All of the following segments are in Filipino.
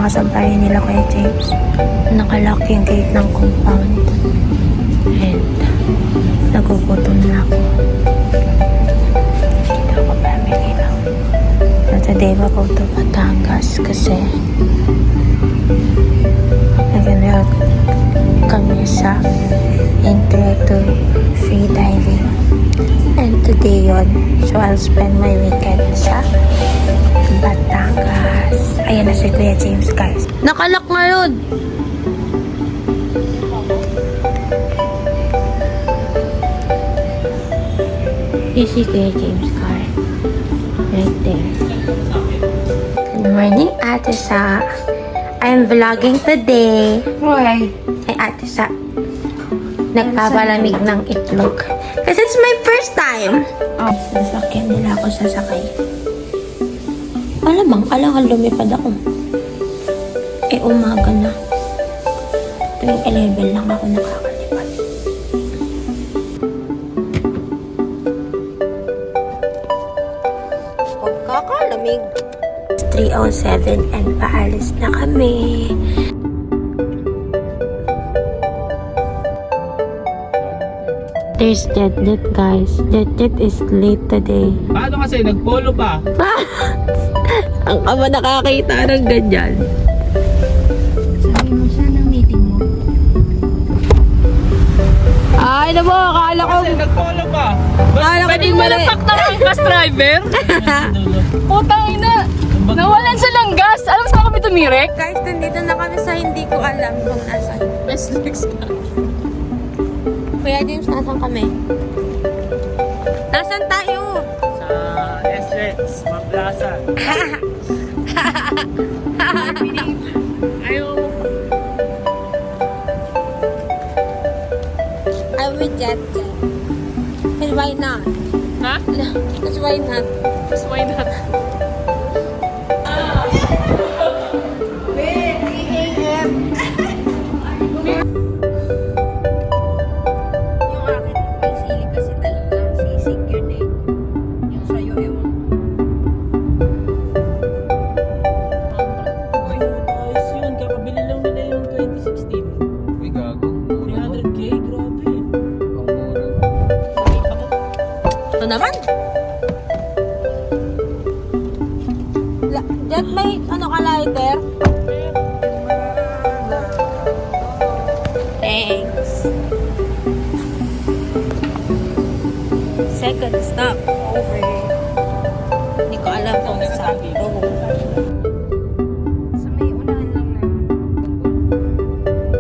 nakasabayan nila kay James. Nakalock yung gate ng compound. And nagugutom na ako. Dito ako family lang. So today we'll go to Batangas kasi nag-enroll kami sa intro to free diving. And today yon. So I'll spend my weekend sa Batangas. Ayan na si Kuya James, guys. Nakalak ngayon! You see Kuya James' car. Right there. Good morning, Ate Sa. I'm vlogging today. Why? Ay, Ate Sa. Nagpapalamig ng itlog. Kasi it's my first time. Oh. Sasakyan nila ako sasakay. Alamang, alangan lumipad ako. Eh, umaga na. Tuwing 11 lang ako nakakalipad. Pagkakalamig. 3:07 and paalis na kami. There's Jetjet, guys. Jetjet is late today. Paano kasi? Nagpolo pa. Ang kama nakakita ng ganyan. Sabi mo siya ng meeting mo. Ay, ano mo? Akala ko... Kasi nagpolo pa. Akala ko Pwede mo lapak na ang bus driver? Putang ina! Nawalan siya ng gas! Alam mo saan kami tumirek? Guys, nandito na kami sa hindi ko alam kung nasan. Best legs ka. Kuya James, nasan kami? Nasan tayo? Sa SLEX, Maplaza. Ayaw. I'm with Jetjet. And why not? Ha? Because why not? Just why not? Yung akin, may sili kasi talaga. Sisig yun eh. Yung sa'yo, ewan. Ayos yun. Kakabili lang nila yung 2016. Uy, gago. 300k? Grabe. Ang mura. Ito naman. Jet, may ano ka lighter? Thanks. Second stop over. Hindi ko alam kung saan ito. Sa may unahan lang na.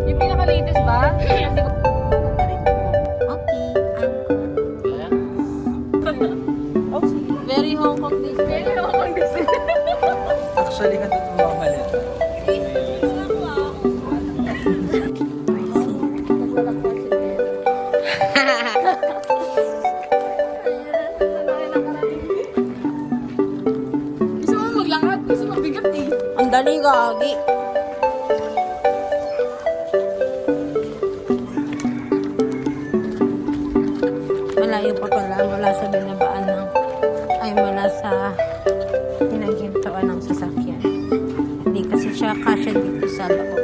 Yung pinaka-latest ba? Okay, I'm good. Very Hong Kong this. Kaya naman kong gusto. Actually, katulong mga maleta. Gusto mo maglakad? Gusto mo bigat eh. Ang dali, gagi. Malayo pa pala mula sa binabaan ng ay mula sa pinagintuan ng sasakyan. Hindi kasi siya kasya dito sa loob.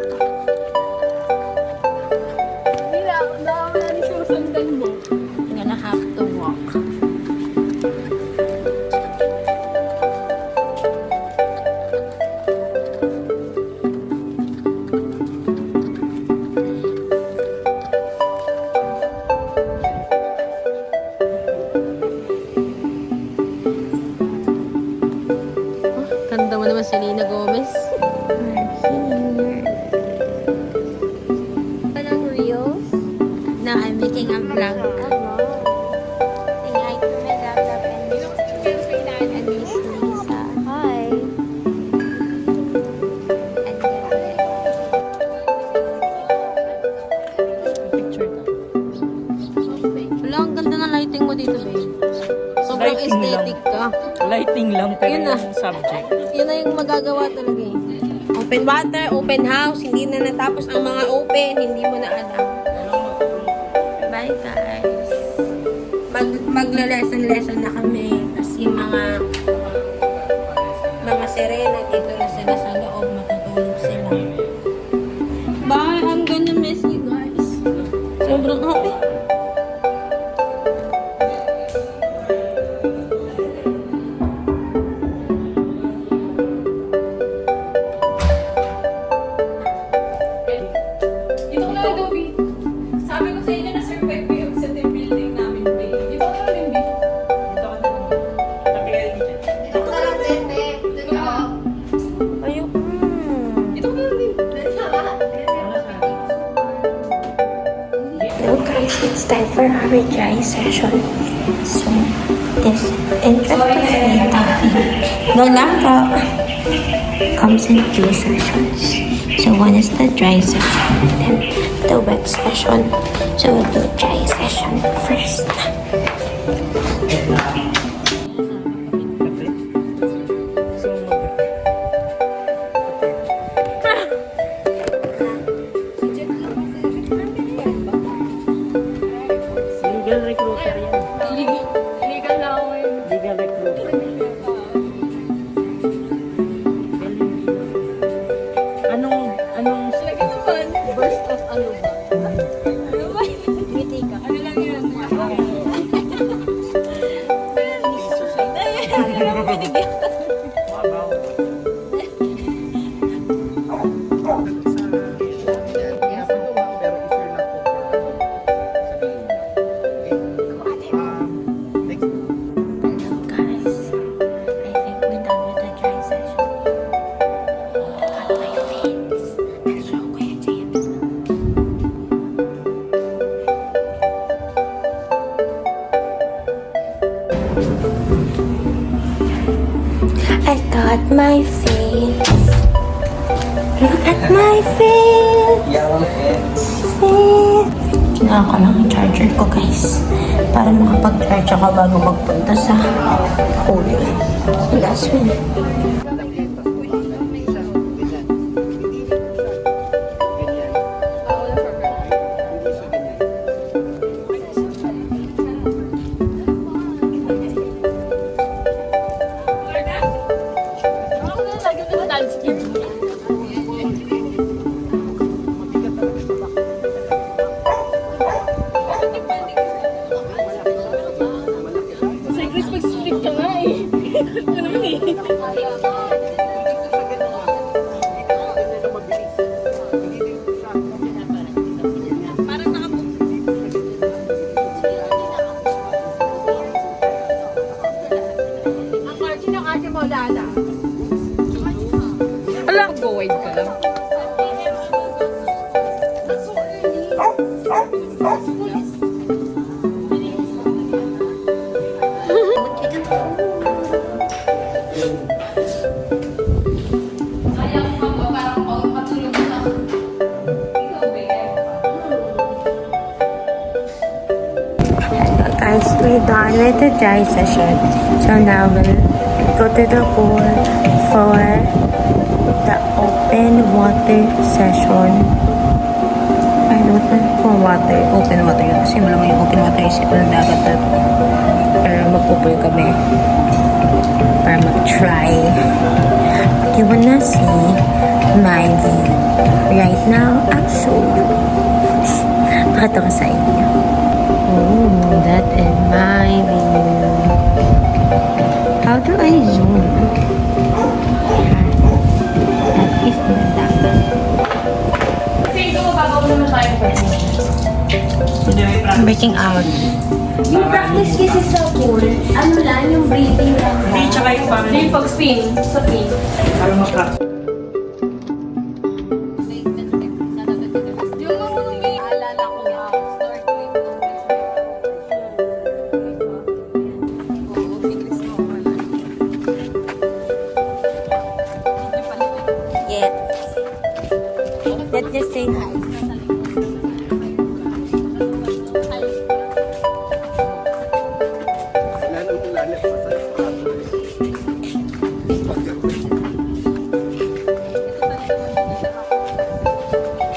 Hindi lang. Ang dami na susundan mo. I'm gonna have to walk. Ganda mo naman, Selena Gomez. Parang reels na I'm making a vlog. Say hi to my laptop and Miss Lisa. Hi. And Picture ka. wala, ang ganda ng lighting mo dito, babe. Sobrang Lighting aesthetic ka. Lighting lang, pero Yun na. yung subject. Yun na yung magagawa talaga eh. Open water, open house, hindi na natapos ang mga open, hindi mo na alam. Bye guys. Magla-lesson na kami. Kasi mga Serena dito na sila sa loob, matutulog sila. our dry session. So, this introductory topic no longer comes in two sessions. So, one is the dry session, then the wet session. So, we'll do dry session first. Legal recruiter yan. Illegal na ako ngayon. Legal recruiter. Anong Talaga naman. Burst of ano ba? Ano ba? Ngiti ka. Ano lang yun? Guys, I think we're done with the dry session. Got my face. Let's show Kuya James. I got my face. Look at my face. Kailangan ko lang yung charger ko, guys. Para makapag-charge ako bago magpunta sa pool. Last one. Ako na lagi ko dance kid. Say, Chris, mag-split ka nga eh. Ano naman eh. Wala, go wide ka lang. Guys, we're done with the dry session. So now we'll go to the pool for the open water session. Ay, what na? For water. Open water yun. Kasi malamang yung open water is ito ng dagat na ito. Pero magpupul kami para mag-try. If you wanna see my view right now, I'll show you. Pakita ko sa inyo. Oh, that is my view. How do I zoom? That is the dagat. Breaking out. Yung practice kasi sa pool, ano lang, yung breathing lang. tsaka yung parang Yung pag-spin sa fin. para ma-practice. Yung may alala ko na start with Yes. Let's just say hi.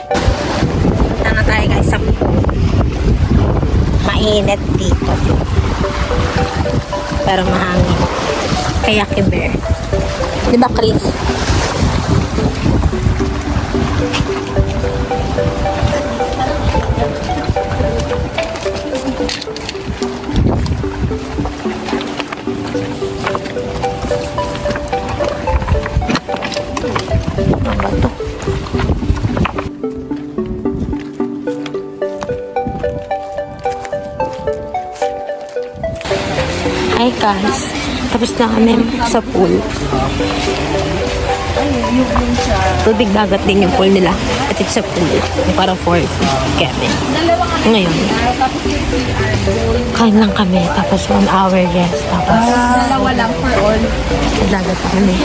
Punta na tayo guys sa pool. Mainit dito. Pero mahangin. Kaya Bear. Di ba, Chris? Hi guys, tapos na kami sa pool. Tubig dagat din yung pool nila. At it's a pool. Yung parang for Kevin. Ngayon, kain lang kami. Tapos 1 hour rest. Tapos, Dalawa lang for all. sa dagat pa kami.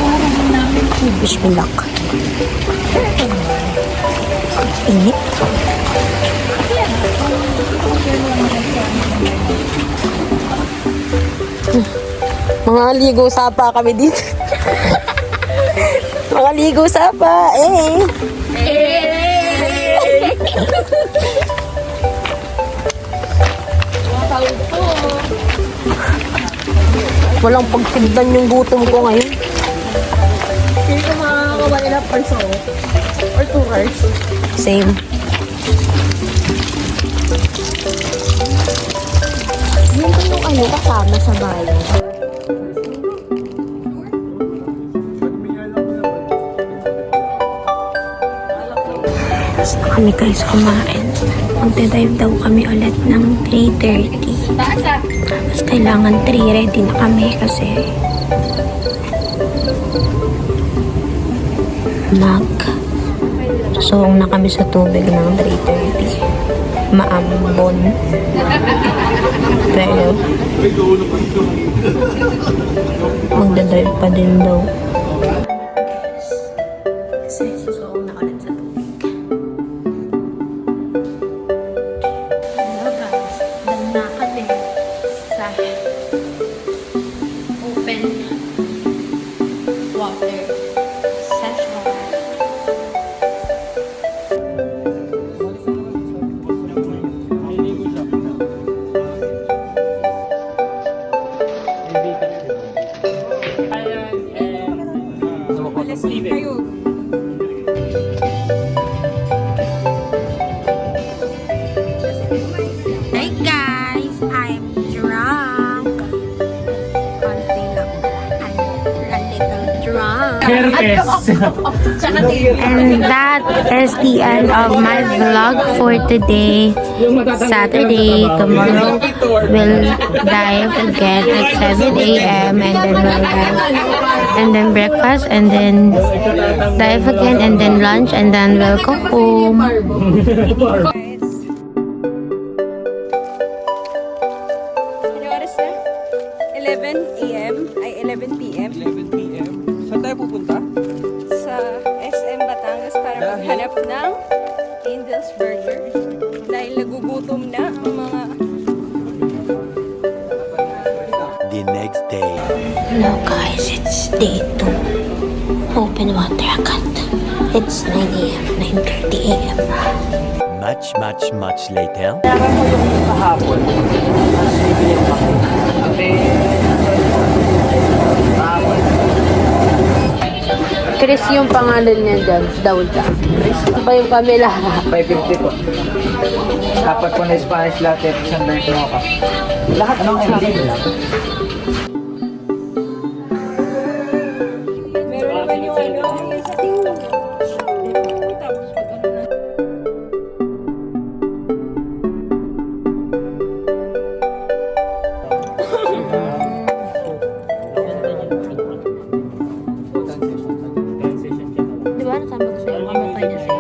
Wish me luck. Init. Mga ligo sapa kami dito. Mga ligo sapa. Walang pagsigdan yung gutom ko ngayon. Hindi ko makakawa nila person or 2 hours. Same. Yun ba yung ano kasama sa bayan? Tapos na kami guys kumain. Magdadive daw kami ulit ng 3:30. Tapos kailangan 3 ready na kami kasi susuong na kami sa tubig ng 3:30. Maambon. Pero magdadrive pa din daw. Kasi susuong na ulit sa tubig. Hello guys, dahil na kami sa open water session. Hey guys, I'm drunk. Konti lang. I'm a little drunk. And that is the end of my vlog for today. Saturday, tomorrow we'll dive again at 7 a.m. and then we'll dive and then breakfast and then dive again and then lunch and then we'll go home. Ano oras na? 11 a.m. ay 11 p.m. 11 p.m. Saan tayo pupunta? sa SM Batangas para maghanap ng Angel's Burger. Dahil nagugutom na ang mga The next day. Hello guys, it's day 2. Open water agad. It's 9 a.m., 9:30 a.m. Much later. Kahapon. Mas bibiling pa ko. Chris yung pangalan niya dyan, daw dyan. Ano ba yung Pamela? 550 po. Dapat po na Spanish latte, sandal ko ako. Lahat ng MD lang. meron naman yung ano sa TikTok. Tapos pag ano na. Di ba nasabi ko sa'yo, mamatay na siya.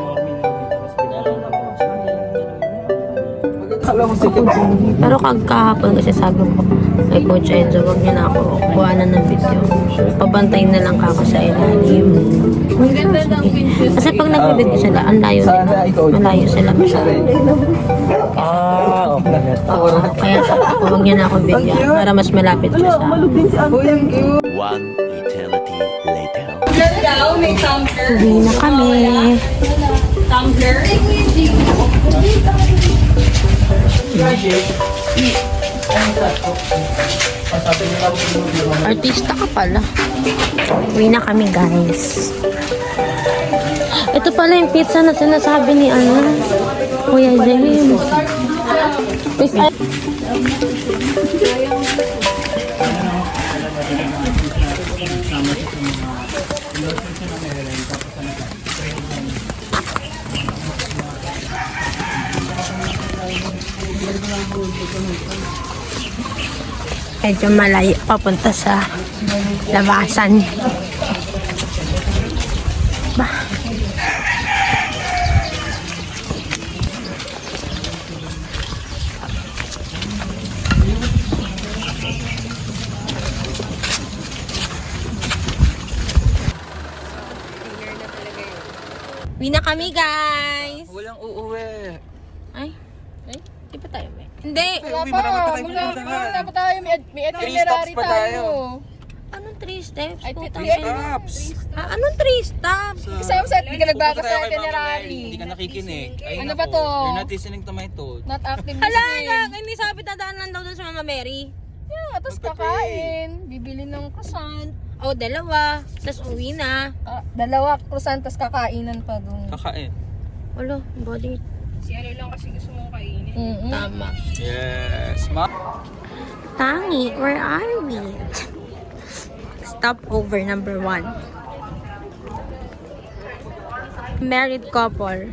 Pero kahapon kasi sabi ko, kay Coach Enzo, wag niya na ako kuhanan ng video. Pabantayin na lang ako sa ilalim. Kasi pag nag-video sila, ang layo nila. Malayo sila masyado. Okay. Oo, kaya sabi ko, wag niya na ako video para mas malapit siya sa One eternity later. Uwi na kami. Artista ka pala. Uwi na kami guys. Ito pala yung pizza na sinasabi ni Kuya James. Medyo malayo papunta sa labasan. Uwi na kami, guys! Walang uuwi. Ay, di pa tayo, may? Hindi! Uwi, marami pa tayong pupuntahan. Wala pa tayo, may itinerary pa tayo. Anong 3 steps? Ay, Putang 3 ina. Stops. Anong 3 stops? Kasama sa hindi ka nagbabasa Pupunta tayo ng kay Mami Mary, itinerary. Hindi ka nakikinig. Ay, Ano nako, ba to? You're not listening to my thoughts. Not active Hala, listening. hindi sabi dadaan lang daw doon sa Mama Mary. Yeah, tapos Magpe-pay. kakain. Bibili ng croissant. O, dalawa. Tapos uwi na. Dalawa croissant, tapos kakainan pa doon. Kakain. Wala, body. Si ano lang kasi gusto mo kainin. Tama. Yes, ma. Tangi, where are we? Stopover number 1. Married couple.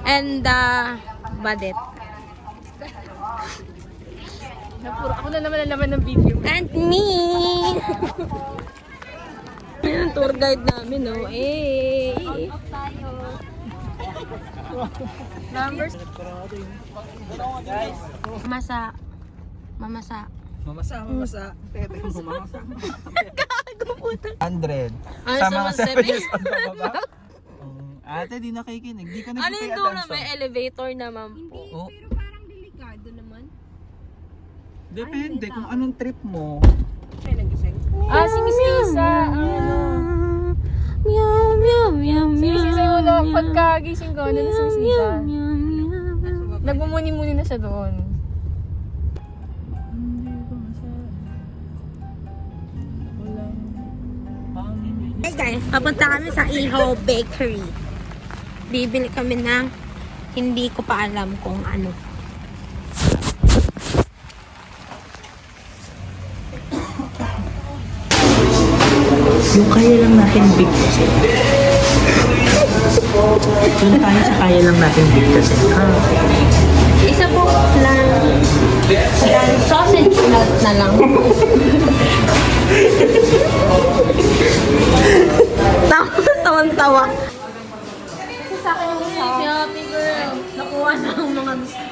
And Badet. Ako na naman ng video. And me! Yan ang tour guide namin, no? Eh! Numbers. Mamasa. Mamasa. Mamasa. Tete, mamasa. 100. Ano Sa sa mga 7 7? years old na baba? Ate, di nakikinig. Di ka Ano nag-pay yung doon na attention. may elevator naman po? Oh, parang delikado naman. depende kung anong trip mo. Si Miss Lisa. Meow, meow, meow, Si Miss Lisa yung unang pagkagising ko. Ano na si Miss Lisa? meow, meow. Nagmumuni-muni na siya doon. Hey guys, papunta kami sa Iho Bakery. Bibili kami ng hindi ko pa alam kung ano. Yung kaya lang natin big kasi. Yung tayo sa kaya lang natin big kasi. Isa po lang sausage melt na lang. Tawan-tawa. Sa akin yung isa. Si Happy Girl. Nakuha na ang mga gusto.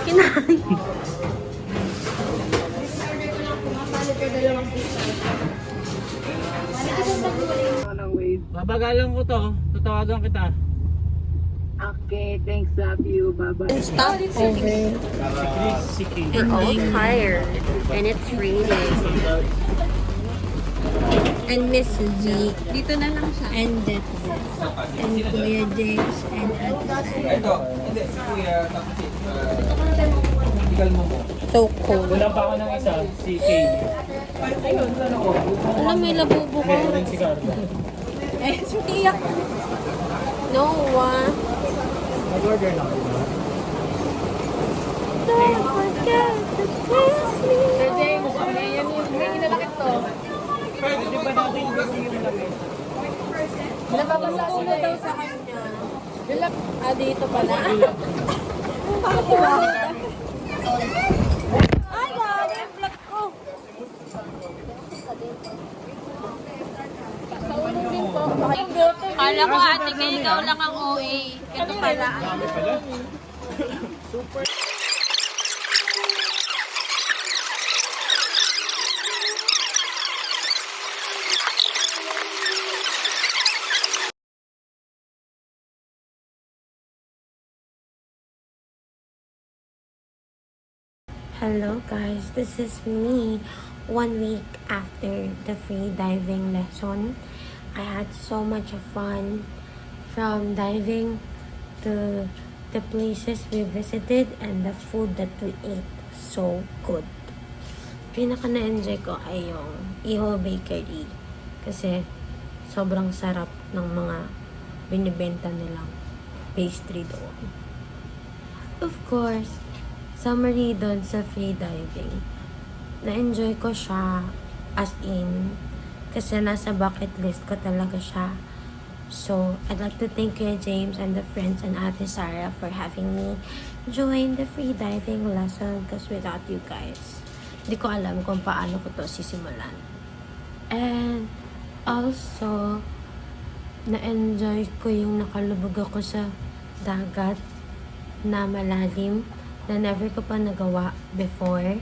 Kinain. Babagalan ko to. Tatawagan kita. Stop over. And all tired. And it's raining. And Miss Z. Dito na lang siya. And that's it. And Kuya James and Ate Sai. Ito. Hindi. Si Kuya. Tapos si... Tikal mo mo. So cold. Wala pa ako ng isa. Si Kay. Alam, may labubo ko. Si Carla. Eh, iyak. No, Mag-order na ako. Don't forget to kiss me. Sir James, yan yung hinalakit to. Pwede ba natin gawin yung lamig? Nababasa sila daw sa kanya. Dito pala. Ay, God, yung vlog ko. Kala ko ate kayo ikaw lang ang OA. Ito pala. Hello guys, this is me 1 week after the free diving lesson. I had so much fun from diving to the places we visited and the food that we ate. So good. Pinaka na-enjoy ko ay yung Iho Bakery kasi sobrang sarap ng mga binibenta nilang pastry doon. Of course, summary doon sa free diving. Na-enjoy ko siya as in kasi nasa bucket list ko talaga siya. So, I'd like to thank Kuya James and the friends and Ate Sarah for having me join the free diving lesson because without you guys, hindi ko alam kung paano ko to sisimulan. And also, na-enjoy ko yung nakalubog ako sa dagat na malalim na never ko pa nagawa before.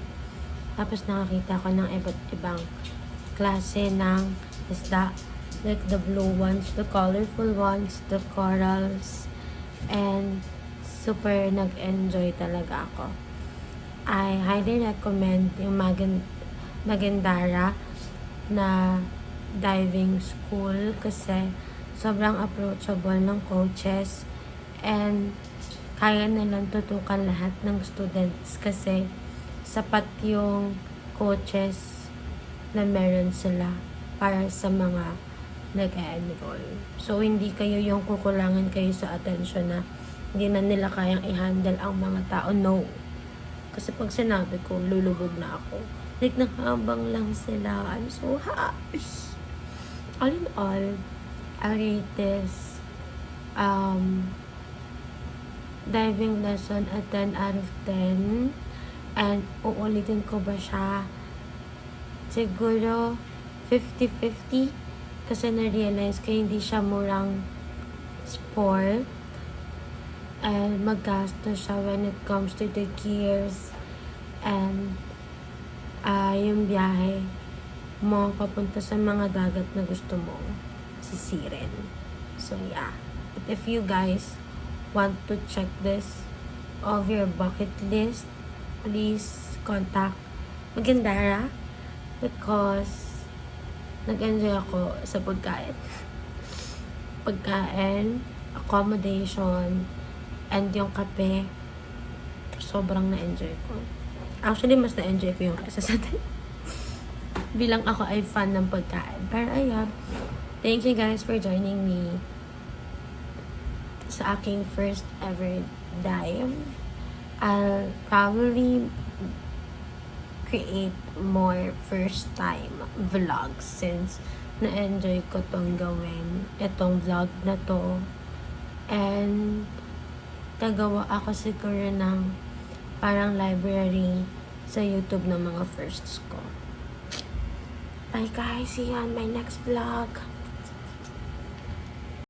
Tapos nakakita ko ng iba't ibang klase ng isda. Like the blue ones, the colorful ones, the corals. And super nag-enjoy talaga ako. I highly recommend yung Magandara na diving school kasi sobrang approachable ng coaches and kaya nilang tutukan lahat ng students kasi sapat yung coaches na meron sila para sa mga nag-enroll. So, hindi kayo yung kukulangan kayo sa attention na hindi na nila kayang i-handle ang mga tao. No. Kasi pag sinabi ko, lulubog na ako. Like, nakabang lang sila. I'm so happy. All in all, I rate this diving lesson a 10 out of 10. And uulitin ko ba siya? Siguro 50-50. Kasi na-realize ko hindi siya murang sport. And maggastos siya when it comes to the gears and yung biyahe mo papunta sa mga dagat na gusto mo sisirin. So yeah, but if you guys want to check this of your bucket list, please contact Magandara because nag-enjoy ako sa pagkain, accommodation, and yung kape, sobrang na-enjoy ko. Actually, mas na-enjoy ko yung kaysa sa bilang ako ay fan ng pagkain. Pero ayan, thank you guys for joining me sa aking first ever dive. I'll probably create more first time vlogs since na-enjoy ko tong gawin, itong vlog na to. And nagawa ako siguro ng parang library sa YouTube ng mga firsts ko. Bye guys, see you on my next vlog.